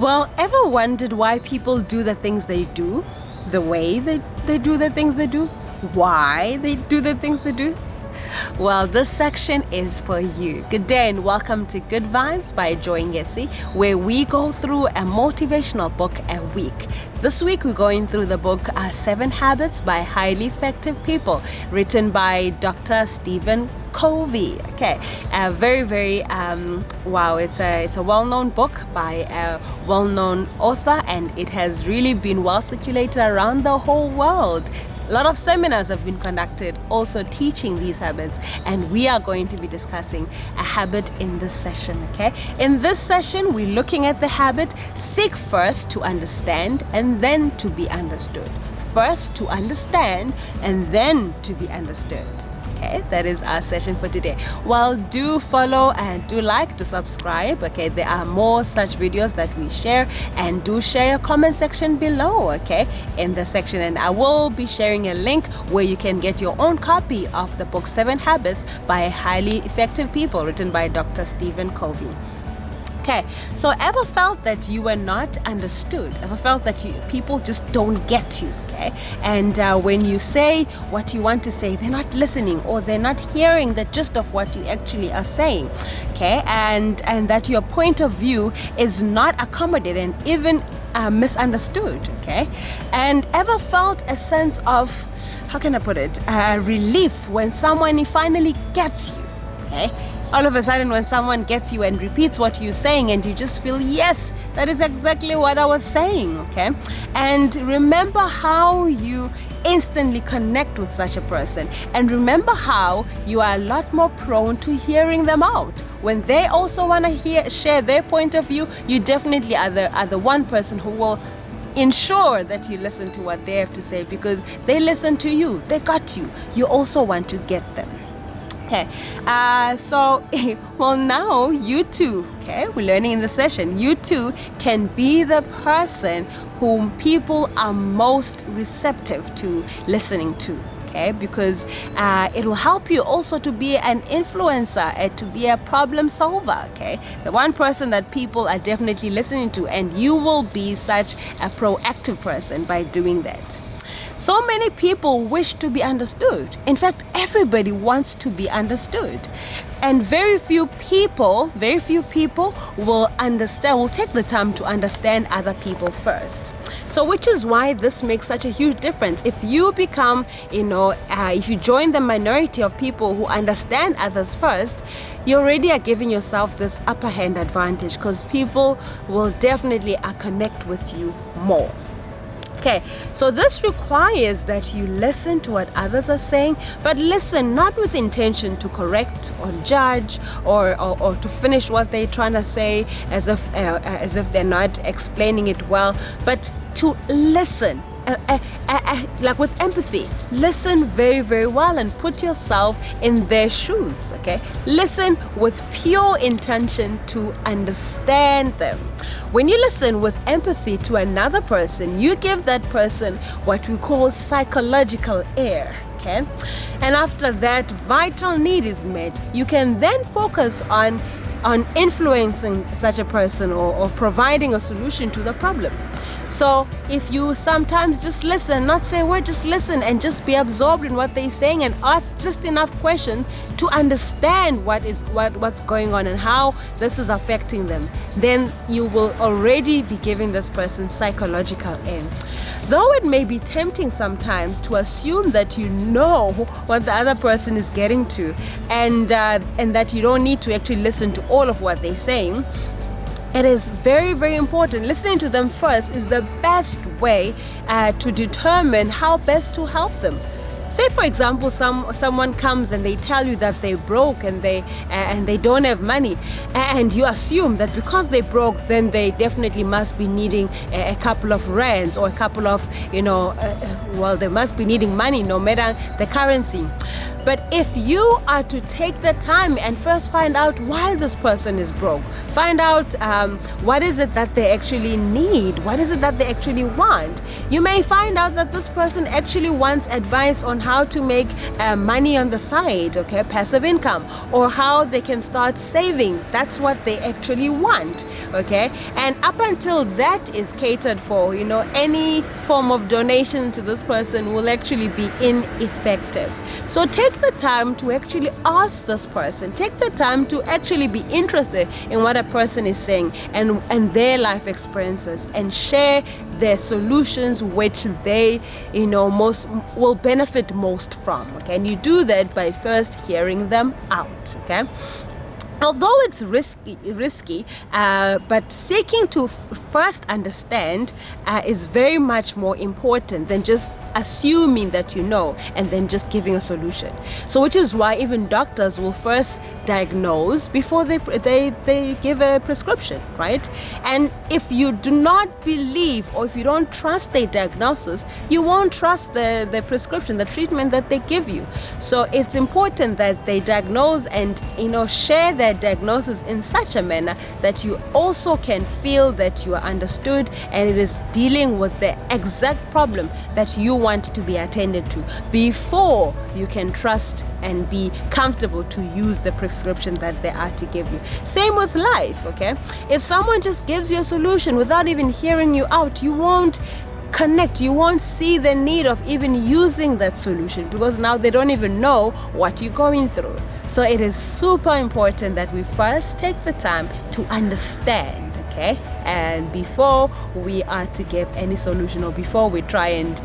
Well, ever wondered why people do the things they do, the way they do the things they do, why they do the things they do? Well, this section is for you. Good day and welcome to Good Vibes by Joy Ngesi, where we go through a motivational book a week. This week we're going through the book 7 Habits by Highly Effective People, written by Dr. Stephen Covey. Okay, very wow, it's a well-known book by a well-known author, and it has really been well circulated around the whole world. A lot of seminars have been conducted also teaching these habits, and we are going to be discussing a habit in this session. Okay, in this session we're looking at the habit seek first to understand and then to be understood. First to understand and then to be understood. Okay, that is our session for today. Well, do follow and do like to subscribe. Okay, there are more such videos that we share, and do share your comment section below, okay, in the section, and I will be sharing a link where you can get your own copy of the book 7 Habits by Highly Effective People, written by Dr. Stephen Covey. Okay, so ever felt that you were not understood? Ever felt that people just don't get you? Okay, and when you say what you want to say, they're not listening, or they're not hearing the gist of what you actually are saying. Okay, and that your point of view is not accommodated and even misunderstood. Okay, and ever felt a sense of, how can I put it, relief when someone finally gets you? Okay, all of a sudden when someone gets you and repeats what you're saying, and you just feel, yes, that is exactly what I was saying. Okay, and remember how you instantly connect with such a person, and remember how you are a lot more prone to hearing them out. When they also want to share their point of view, you definitely are the one person who will ensure that you listen to what they have to say, because they listen to you, they got you, you also want to get them. Okay, so well, now you too, okay, we're learning in the session, you too can be the person whom people are most receptive to listening to. Okay, because it will help you also to be an influencer and to be a problem solver. Okay, the one person that people are definitely listening to, and you will be such a proactive person by doing that. So many people wish to be understood. In fact, everybody wants to be understood. And very few people will take the time to understand other people first. So which is why this makes such a huge difference. If you become, if you join the minority of people who understand others first, you already are giving yourself this upper hand advantage, because people will definitely connect with you more. Okay, so this requires that you listen to what others are saying, but listen not with intention to correct or judge or to finish what they're trying to say as if they're not explaining it well, but to listen. Like with empathy, listen very, very well and put yourself in their shoes. Okay, listen with pure intention to understand them. When you listen with empathy to another person, you give that person what we call psychological air. Okay, and after that vital need is met, you can then focus on influencing such a person or providing a solution to the problem. So if you sometimes just listen, not say a word, just listen and just be absorbed in what they're saying, and ask just enough questions to understand what's going on and how this is affecting them, then you will already be giving this person psychological aid. Though it may be tempting sometimes to assume that you know what the other person is getting to, and that you don't need to actually listen to all of what they're saying, it is very, very important. Listening to them first is the best way to determine how best to help them. Say, for example, someone comes and they tell you that they're broke and they don't have money, and you assume that because they're broke, then they definitely must be needing a couple of rands or a couple of, they must be needing money no matter the currency. But if you are to take the time and first find out why this person is broke, find out what is it that they actually need, what is it that they actually want, you may find out that this person actually wants advice on how to make money on the side, okay, passive income, or how they can start saving. That's what they actually want, okay? And up until that is catered for, any form of donation to this person will actually be ineffective. So take the time to actually ask this person, take the time to actually be interested in what a person is saying and their life experiences, and share their solutions which they most will benefit most from, okay? And you do that by first hearing them out, okay? Although it's risky, but seeking to first understand is very much more important than just assuming that you know and then just giving a solution. So which is why even doctors will first diagnose before they give a prescription, right? And if you do not believe, or if you don't trust their diagnosis, you won't trust the prescription, the treatment that they give you. So it's important that they diagnose and share their diagnosis in such a manner that you also can feel that you are understood and it is dealing with the exact problem that you want to be attended to before you can trust and be comfortable to use the prescription that they are to give you. Same with life, okay? If someone just gives you a solution without even hearing you out, you won't connect, you won't see the need of even using that solution, because now they don't even know what you're going through. So it is super important that we first take the time to understand, okay? And before we are to give any solution, or before we try and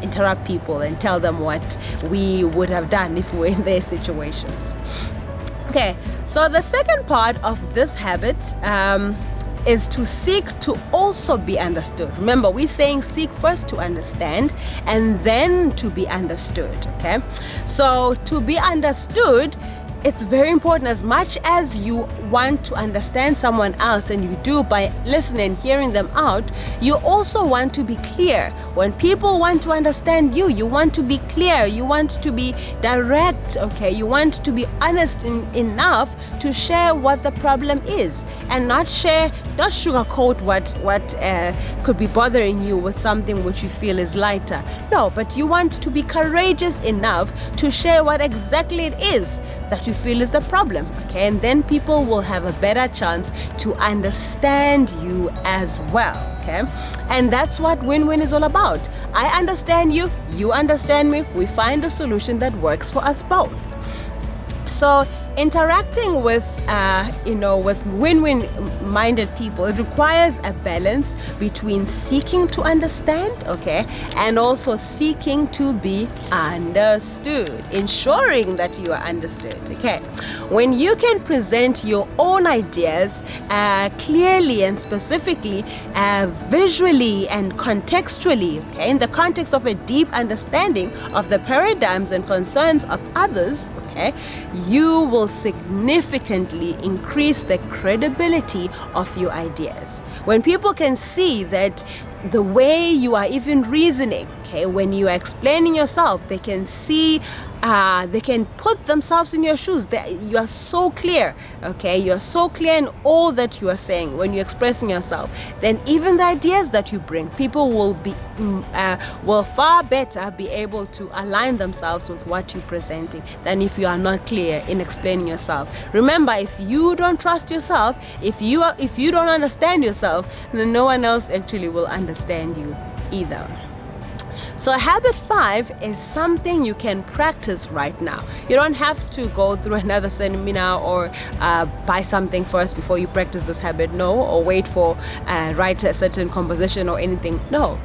interrupt people and tell them what we would have done if we were in their situations. Okay, so the second part of this habit is to seek to also be understood. Remember, we're saying seek first to understand and then to be understood, okay? So to be understood, it's very important. As much as you want to understand someone else, and you do by listening and hearing them out, you also want to be clear. When people want to understand you, you want to be clear, you want to be direct, okay? You want to be honest enough to share what the problem is, and not sugarcoat what could be bothering you with something which you feel is lighter. No, but you want to be courageous enough to share what exactly it is that you feel is the problem, okay? And then people will have a better chance to understand you as well, okay? And that's what win-win is all about. I understand you, you understand me, we find a solution that works for us both. So interacting with with win-win minded people, it requires a balance between seeking to understand, okay, and also seeking to be understood, ensuring that you are understood, okay? When you can present your own ideas clearly and specifically, visually and contextually, okay, in the context of a deep understanding of the paradigms and concerns of others, okay, you will significantly increase the credibility of your ideas. When people can see that the way you are even reasoning, okay, when you are explaining yourself, they can see, they can put themselves in your shoes. You are so clear, okay? You are so clear in all that you are saying when you're expressing yourself. Then even the ideas that you bring, people will far better be able to align themselves with what you're presenting than if you are not clear in explaining yourself. Remember, if you don't trust yourself, if you don't understand yourself, then no one else actually will understand you either. So habit 5 is something you can practice right now. You don't have to go through another seminar or buy something first before you practice this habit, no, or wait for write a certain composition or anything, no.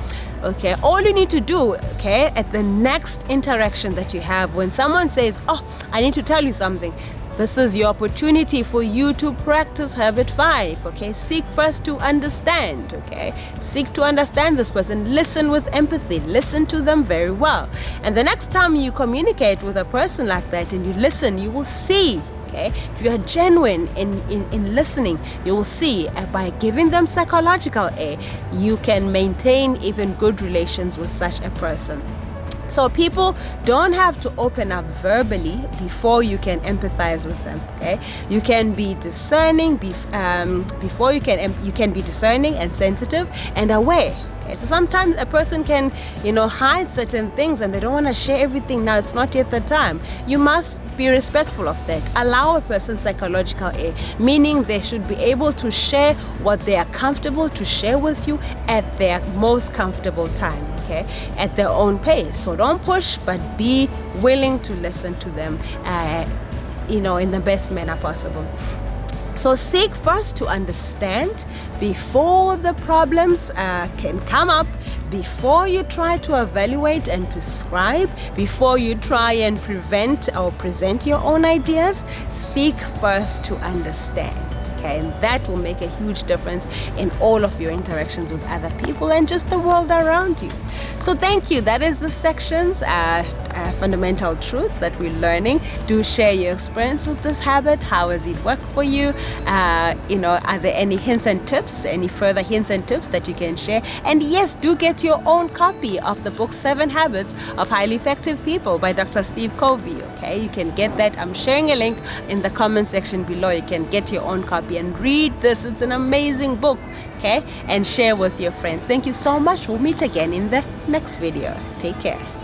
Okay, all you need to do, okay, at the next interaction that you have, when someone says, oh, I need to tell you something, this is your opportunity for you to practice habit 5, okay? Seek first to understand, okay? Seek to understand this person. Listen with empathy. Listen to them very well. And the next time you communicate with a person like that and you listen, you will see, okay? If you are genuine in listening, you will see by giving them psychological aid, you can maintain even good relations with such a person. So people don't have to open up verbally before you can empathize with them, okay? You can be discerning before you can be discerning and sensitive and aware, Okay, so sometimes a person can, hide certain things and they don't want to share everything now. It's not yet the time. You must be respectful of that. Allow a person psychological air, meaning they should be able to share what they are comfortable to share with you at their most comfortable time, okay, at their own pace. So don't push, but be willing to listen to them, in the best manner possible. So seek first to understand before the problems can come up, before you try to evaluate and prescribe, before you try and prevent or present your own ideas. Seek first to understand. Okay, and that will make a huge difference in all of your interactions with other people and just the world around you. So thank you. That is the sections, fundamental truths that we're learning. Do share your experience with this habit. How has it worked for you? Are there any hints and tips, any further hints and tips that you can share? And yes, do get your own copy of the book 7 Habits of Highly Effective People by Dr. Steve Covey. Okay, you can get that. I'm sharing a link in the comment section below. You can get your own copy and read this. It's an amazing book, okay? And share with your friends. Thank you so much. We'll meet again in the next video. Take care.